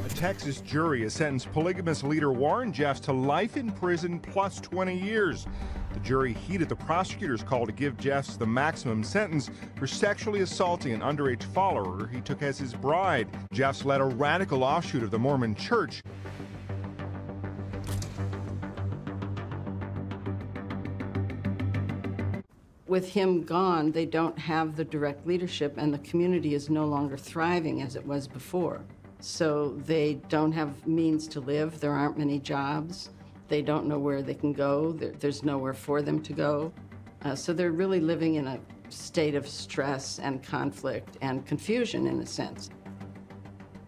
A Texas jury has sentenced polygamous leader Warren Jeffs to life in prison plus 20 years. The jury heeded the prosecutor's call to give Jeffs the maximum sentence for sexually assaulting an underage follower he took as his bride. Jeffs led a radical offshoot of the Mormon Church. With him gone, they don't have the direct leadership, and the community is no longer thriving as it was before. So they don't have means to live. There aren't many jobs. They don't know where they can go. There's nowhere for them to go. So they're really living in a state of stress and conflict and confusion, in a sense.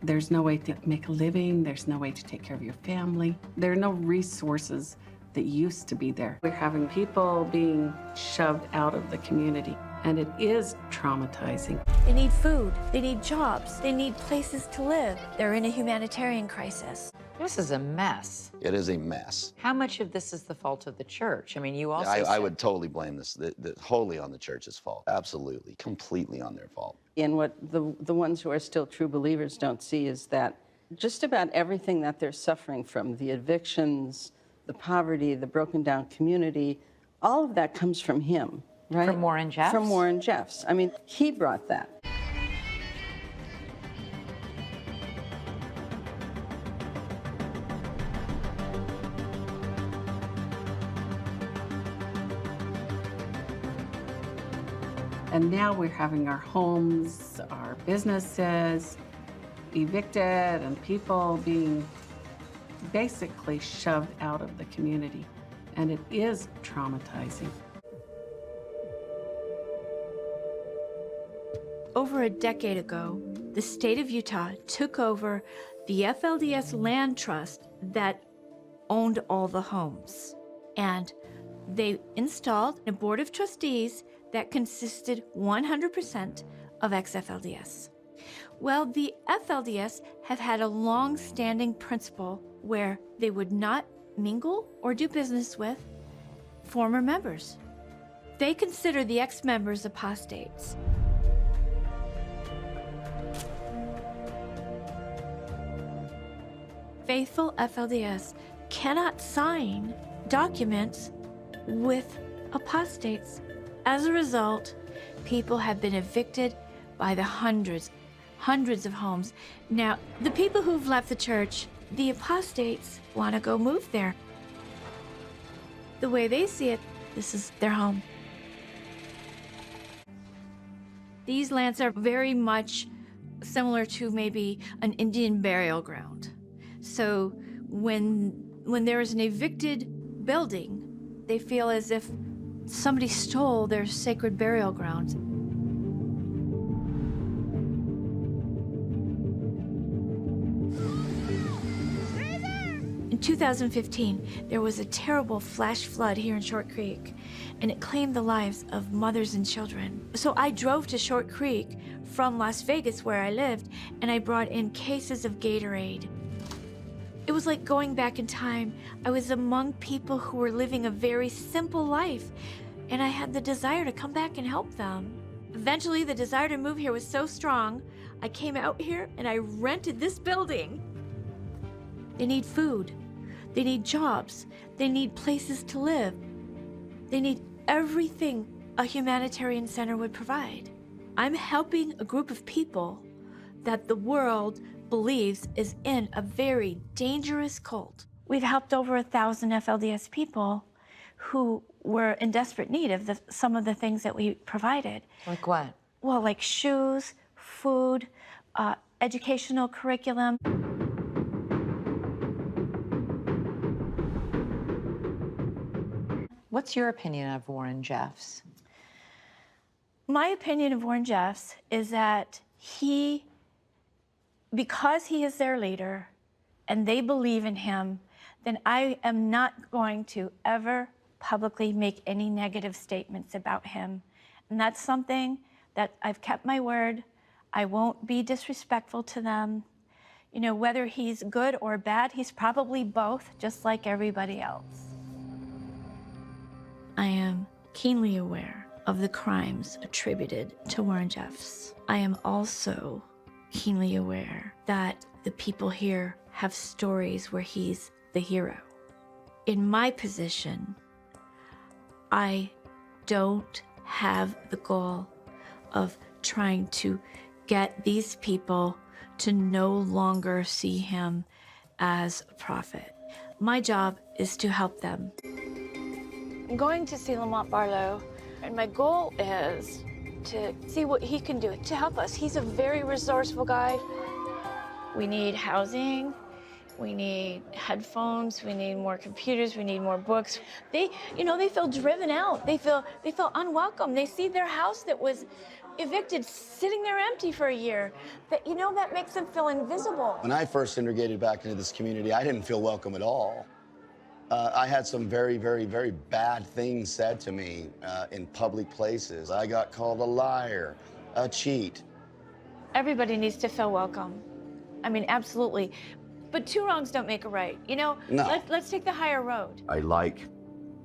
There's no way to make a living. There's no way to take care of your family. There are no resources that used to be there. We're having people being shoved out of the community, and it is traumatizing. They need food, they need jobs, they need places to live. They're in a humanitarian crisis. This is a mess. It is a mess. How much of this is the fault of the church? I mean, you also I would totally blame this wholly on the church's fault. Absolutely, completely on their fault. And what the ones who are still true believers don't see is that just about everything that they're suffering from, the evictions, the poverty, the broken down community, all of that comes from him, right? From Warren Jeffs? From Warren Jeffs. I mean, he brought that. And now we're having our homes, our businesses evicted, and people being basically shoved out of the community. And it is traumatizing. Over a decade ago, the state of Utah took over the FLDS land trust that owned all the homes. And they installed a board of trustees that consisted 100% of ex-FLDS. Well, the FLDS have had a long-standing principle where they would not mingle or do business with former members. They consider the ex-members apostates. Faithful FLDS cannot sign documents with apostates. As a result, people have been evicted by the hundreds of homes. Now, the people who've left the church, the apostates, want to go move there. The way they see it, this is their home. These lands are very much similar to maybe an Indian burial ground. So when there is an evicted building, they feel as if somebody stole their sacred burial grounds. In 2015, there was a terrible flash flood here in Short Creek, and it claimed the lives of mothers and children. So I drove to Short Creek from Las Vegas, where I lived, and I brought in cases of Gatorade. It was like going back in time. I was among people who were living a very simple life, and I had the desire to come back and help them. Eventually, the desire to move here was so strong, I came out here and I rented this building. They need food. They need jobs. They need places to live. They need everything a humanitarian center would provide. I'm helping a group of people that the world believes is in a very dangerous cult. We've helped over 1,000 FLDS people who were in desperate need of some of the things that we provided. Like what? Well, like shoes, food, educational curriculum. What's your opinion of Warren Jeffs? My opinion of Warren Jeffs is that because he is their leader and they believe in him, then I am not going to ever publicly make any negative statements about him. And that's something that I've kept my word. I won't be disrespectful to them. You know, whether he's good or bad, he's probably both, just like everybody else. I am keenly aware of the crimes attributed to Warren Jeffs. I am also keenly aware that the people here have stories where he's the hero. In my position, I don't have the goal of trying to get these people to no longer see him as a prophet. My job is to help them. I'm going to see Lamont Barlow, and my goal is to see what he can do to help us. He's a very resourceful guy. We need housing, we need headphones, we need more computers, we need more books. They feel driven out. They feel unwelcome. They see their house that was evicted sitting there empty for a year. That makes them feel invisible. When I first integrated back into this community, I didn't feel welcome at all. I had some very, very, very bad things said to me in public places. I got called a liar, a cheat. Everybody needs to feel welcome. I mean, absolutely. But two wrongs don't make a right. No. Let's take the higher road. I like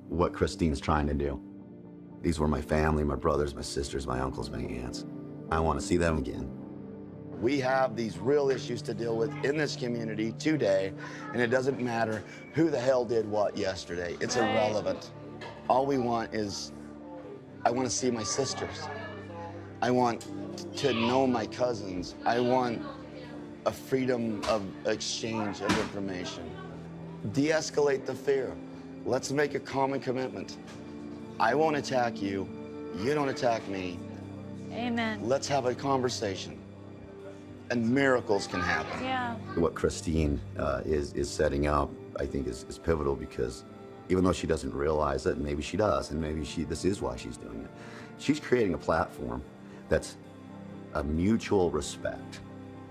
what Christine's trying to do. These were my family, my brothers, my sisters, my uncles, my aunts. I want to see them again. We have these real issues to deal with in this community today, and it doesn't matter who the hell did what yesterday. It's irrelevant. All we want is, I want to see my sisters. I want to know my cousins. I want a freedom of exchange of information. De-escalate the fear. Let's make a common commitment. I won't attack you. You don't attack me. Amen. Let's have a conversation. And miracles can happen. Yeah. What Christine is setting up, I think, is pivotal, because even though she doesn't realize it, maybe she does, and maybe this is why she's doing it. She's creating a platform that's a mutual respect,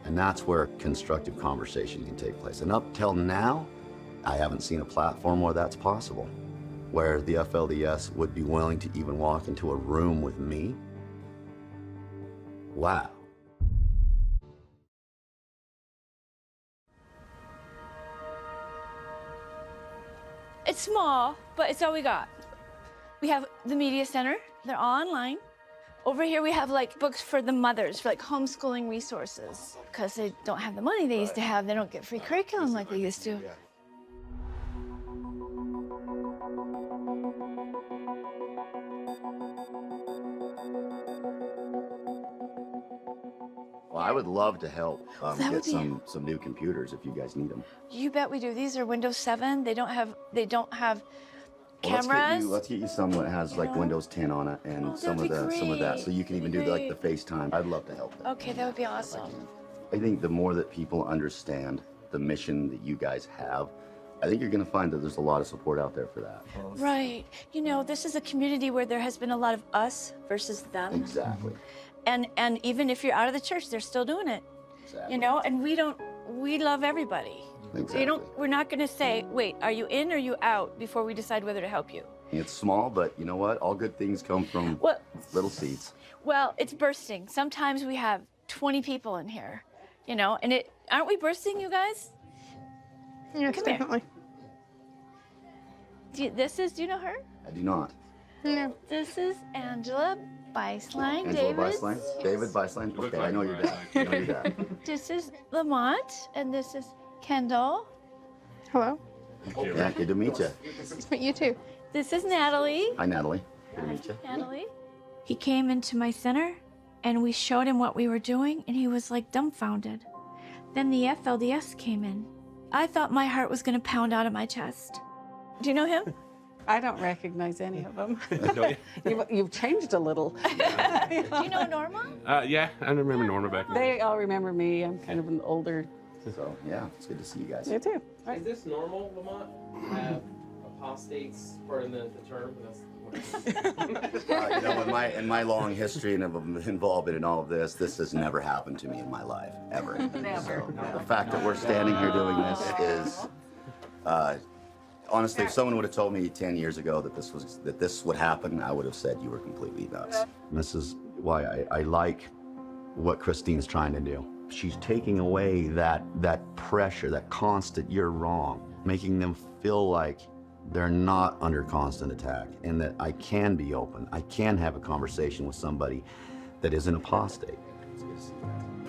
and that's where constructive conversation can take place. And up till now, I haven't seen a platform where that's possible, where the FLDS would be willing to even walk into a room with me. Wow. It's small, but it's all we got. We have the media center. They're all online. Over here, we have books for the mothers, for homeschooling resources. Because they don't have the money they used to have. They don't get free curriculum like we used to. Well, I would love to help get some new computers if you guys need them. You bet we do. These are Windows 7. They don't have Well, cameras. let's get you some that has Windows 10 on it, and some of that, so you can even do the FaceTime. I'd love to help them. Okay, that would be awesome. I think the more that people understand the mission that you guys have, I think you're going to find that there's a lot of support out there for that. Right. This is a community where there has been a lot of us versus them. Exactly. And even if you're out of the church, they're still doing it. Exactly. And we love everybody. Exactly. We're not going to say, wait, are you in or are you out before we decide whether to help you? It's small, but you know what? All good things come from little seeds. Well, it's bursting. Sometimes we have 20 people in here, and aren't we bursting, you guys? Yes, Come definitely. Do you know her? I do not. No. This is Angela Beislein. Angela Beislein? David Beislein? Okay, I know your dad. I know your dad. This is Lamont, and this is Kendall. Hello. Yeah, good to meet you. Nice to meet you too. This is Natalie. Hi, Natalie. Good to meet you. Natalie. He came into my center, and we showed him what we were doing, and he was dumbfounded. Then the FLDS came in. I thought my heart was going to pound out of my chest. Do you know him? I don't recognize any of them. No, You've changed a little. Do you know Norma? yeah, I remember Norma back then. They all remember me. I'm kind of an older. So, yeah, it's good to see you guys. You too. Is this normal, Lamont? Have apostates, pardon the term? In my long history and of involvement in all of this has never happened to me in my life, ever. Never. So, the fact that we're standing here doing this is, honestly, if someone would have told me 10 years ago that this would happen, I would have said you were completely nuts. This is why I like what Christine's trying to do. She's taking away that pressure, that constant "you're wrong," making them feel like they're not under constant attack, and that I can be open. I can have a conversation with somebody that is an apostate. It's good to see you guys.